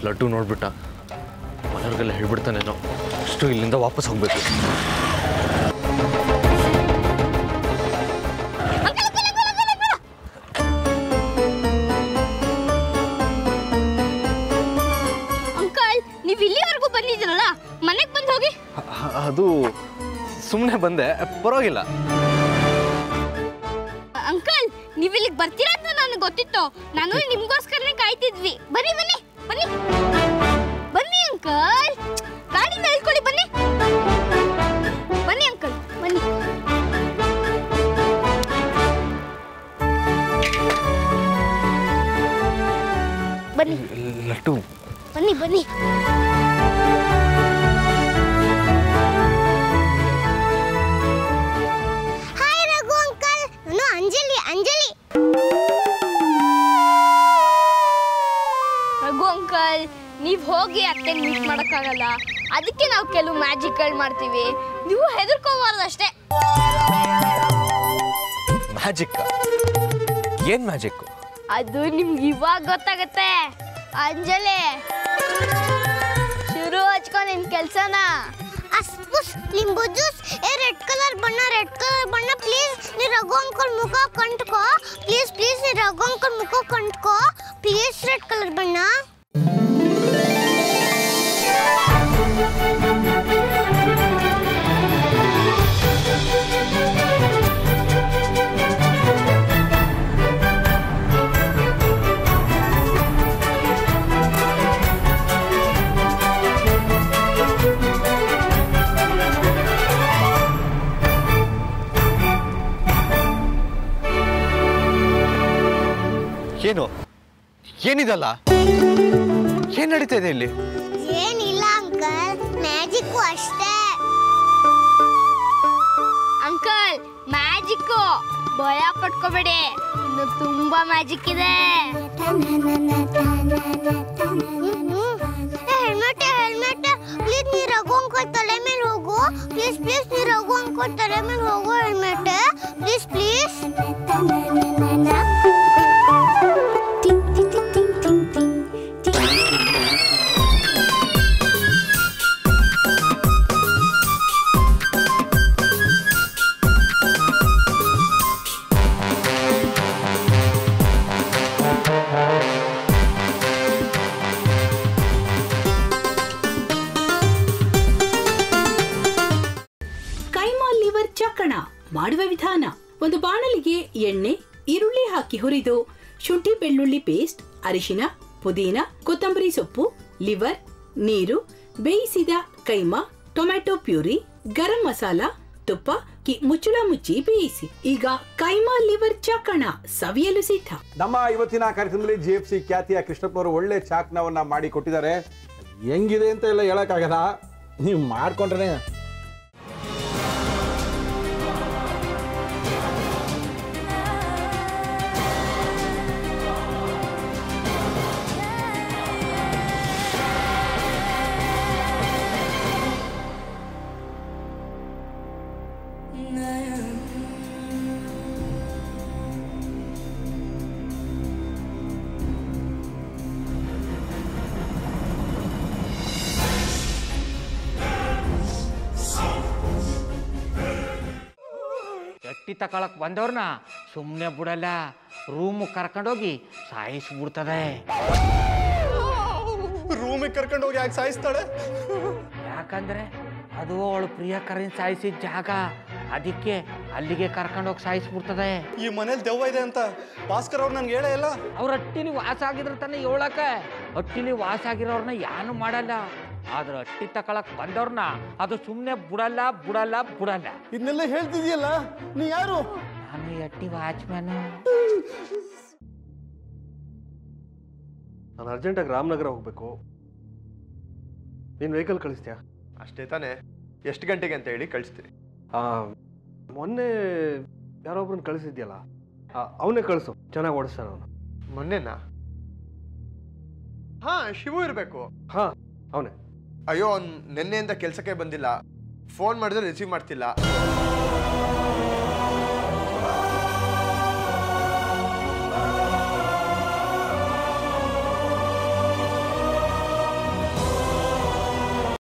ಲಡ್ಡು ನೋಡ್ಬಿಟ್ಟ ಮನೆಯವ್ರಿಗೆಲ್ಲ ಹೇಳ್ಬಿಡ್ತಾನೇನೋ ಅಷ್ಟು ಇಲ್ಲಿಂದ ವಾಪಸ್ ಹೋಗ್ಬೇಕು ಅಂಕಲ್ ನೀವು ಇಲ್ಲಿವರೆಗೂ ಬಂದಿದ್ದೀರಲ್ಲ ಮನೆಗೆ ಬಂದು ಹೋಗಿ ಅದು ಸುಮ್ಮನೆ ಬಂದೆ ಪರವಾಗಿಲ್ಲ ಅಂಕಲ್ ನೀವು ಇಲ್ಲಿಗೆ ಬರ್ತೀರಾ ಅಂತ ನನಗೆ ಗೊತ್ತಿತ್ತು ನಾನು ನಿಮ್ಗೋಸ್ಕರನೇ ಕಾಯ್ತಿದ್ವಿ ಬನ್ನಿ ಬನ್ನಿ ಬನ್ನಿ ಬನ್ನಿ ಅಂಕಲ್ ಗಾಡಿ ಮೇಲ್ಕೊಳ್ಳಿ ಬನ್ನಿ ಬನ್ನಿ ಅಂಕಲ್ ಬನ್ನಿ ಬನ್ನಿ ಲಡ್ಡು ಬನ್ನಿ ಬನ್ನಿ ಹಾಯ್ ರಘು ಅಂಕಲ್ ನಾನು ಅಂಜಲಿ ಅಂಜಲಿ ರಘು ಅಂಕಲ್ ನೀವು ಹೋಗಿ ಅತ್ತೆ ಮೀಟ್ ಮಾಡೋಕ್ಕಾಗಲ್ಲ ಅದಕ್ಕೆ ನಾವು ಕೆಲವು ಮ್ಯಾಜಿಕ್ಗಳು ಮಾಡ್ತೀವಿ ನೀವು ಹೆದರ್ಕೋಬಾರ್ದು ಅಷ್ಟೇ ಮ್ಯಾಜಿಕ್ ಏನ್ ಮ್ಯಾಜಿಕ್ ಅದು ನಿಮ್ಗೆ ಇವಾಗ ಗೊತ್ತಾಗತ್ತೆ ಅಂಜಲಿ ಶುರು ಹಚ್ಕೊ ನಿನ್ ಕೆಲ್ಸನ ಅಸ್ಪುಸ್ ಲಿಂಬು ಜ್ಯೂಸ್ ರೆಡ್ ಕಲರ್ ಬಣ್ಣ ಪ್ಲೀಸ್ ನೀ ರಘು ಅಂಕಲ್ ಮುಖ ಕಂಟ್ಕೋ ಪ್ಲೀಸ್ ನೀ ರಘು ಅಂಕಲ್ ಮುಖ ಕಂಟ್ಕೋ ಪ್ಲೀಸ್ ರೆಡ್ ಕಲರ್ ಬಣ್ಣ ಏನು ಏನಿದಲ್ಲ ಏನ್ ನಡೀತಾ ಇದೆ ಇಲ್ಲಿ ಏನಿಲ್ಲ ಅಂಕಲ್ ಮ್ಯಾಜಿಕ್ ಅಷ್ಟೇ ಅಂಕಲ್ ಮ್ಯಾಜಿಕ್ ಭಯ ಪಟ್ಕೋಬೇಡಿ ಇನ್ನು ತುಂಬಾ ಮ್ಯಾಜಿಕ್ ಇದೆ ಹೆಲ್ಮೆಟ್ ಪ್ಲೀಸ್ ನೀ ರಘು ಅಂಕಲ್ ತಲೆ ಮೇಲೆ ಹೋಗು ಪ್ಲೀಸ್ ನೀ ರಘು ಅಂಕಲ್ ತಲೆ ಮೇಲೆ ಹೋಗು ಹೆಲ್ಮೆಟ್ ಪ್ಲೀಸ್ ಮಾಡುವ ವಿಧಾನ ಒಂದು ಬಾಣಲಿಗೆ ಎಣ್ಣೆ ಈರುಳ್ಳಿ ಹಾಕಿ ಹುರಿದು ಶುಂಠಿ ಬೆಳ್ಳುಳ್ಳಿ ಪೇಸ್ಟ್ ಅರಿಶಿನ ಪುದೀನ ಕೊತ್ತಂಬರಿ ಸೊಪ್ಪು ಲಿವರ್ ನೀರು ಬೇಯಿಸಿದ ಕೈಮಾ ಟೊಮ್ಯಾಟೊ ಪ್ಯೂರಿ ಗರಂ ಮಸಾಲ ತುಪ್ಪ ಮುಚ್ಚಳ ಮುಚ್ಚಿ ಬೇಯಿಸಿ ಈಗ ಕೈಮಾ ಲಿವರ್ ಚಾಕಣ ಸವಿಯಲು ಸಿದ್ಧ ನಮ್ಮ ಇವತ್ತಿನ ಕಾರ್ಯಕ್ರಮದಲ್ಲಿ GFC ಖ್ಯಾತಿಯ ಕೃಷ್ಣಪ್ಪನವರು ಒಳ್ಳೆ ಚಾಕ್ನವನ್ನ ಮಾಡಿ ಕೊಟ್ಟಿದ್ದಾರೆ ಹೆಂಗಿದೆ ಅಂತ ಎಲ್ಲ ಹೇಳಕ್ಕಾಗಲ್ಲ ನೀವು ಮಾಡ್ಕೊಂಡ್ರೆ ಎಟ್ಟಿ ತಕೊಳಕ್ ಬಂದವ್ರನ್ನ ಸುಮ್ಮನೆ ಬಿಡಲ್ಲ ರೂಮ್ ಕರ್ಕೊಂಡೋಗಿ ಸಾಯಿಸ್ಬಿಡ್ತದೆ ರೂಮಿಗೆ ಕರ್ಕೊಂಡೋಗಿ ಯಾಕೆ ಸಾಯಿಸ್ತಾಳೆ ಯಾಕಂದ್ರೆ ಅದು ಅವಳು ಪ್ರಿಯಕರನ್ ಸಾಯಿಸಿದ ಜಾಗ ಅದಕ್ಕೆ ಅಲ್ಲಿಗೆ ಕರ್ಕೊಂಡೋಗಿ ಸಾಯಿಸ್ಬಿಡ್ತದೆ ಈ ಮನೇಲಿ ದೆವ್ವ ಇದೆ ಅಂತ ಭಾಸ್ಕರ್ ಅವ್ರು ನನ್ಗೆ ಹೇಳೇ ಇಲ್ಲ ಅವ್ರ ಹಟ್ಟಿಲಿ ವಾಸ ಆಗಿದ್ರ ತಾನೆ ಹೇಳಕ ಹಟ್ಟಿಲಿ ವಾಸ ಆಗಿರೋರ್ನ ಏನು ಮಾಡಲ್ಲ ಆದ್ರೆ ಹಟ್ಟಿ ತಕೊಳಕ್ ಬಂದವ್ರನ್ನ ಅದು ಸುಮ್ಮನೆ ಬಿಡಲ್ಲ ಇದನ್ನೆಲ್ಲ ಹೇಳ್ತಿದ್ಯಲ್ಲ ನೀ ಯಾರು ನಾನು ಹಟ್ಟಿ ವಾಚ್ಮ್ಯಾನು ನಾನು ಅರ್ಜೆಂಟಾಗಿ ರಾಮನಗರ ಹೋಗ್ಬೇಕು ನೀನು ವೆಹಿಕಲ್ ಕಳಿಸ್ತೀಯಾ ಅಷ್ಟೇ ತಾನೇ ಎಷ್ಟು ಗಂಟೆಗೆ ಅಂತ ಹೇಳಿ ಕಳಿಸ್ತೀನಿ ಮೊನ್ನೆ ಯಾರೊಬ್ರನ್ನ ಕಳಿಸಿದ್ಯಲ್ಲ ಅವನೇ ಕಳಿಸು ಚೆನ್ನಾಗಿ ಓಡಿಸ್ತಾನ ಅವನು ಮೊನ್ನೆನಾ ಹಾ ಶಿವು ಇರಬೇಕು ಹಾ ಅವನೇ ಅಯ್ಯೋ ಅವ್ನು ನಿನ್ನೆಯಿಂದ ಕೆಲಸಕ್ಕೆ ಬಂದಿಲ್ಲ ಫೋನ್ ಮಾಡಿದ್ರೆ ರಿಸೀವ್ ಮಾಡ್ತಿಲ್ಲ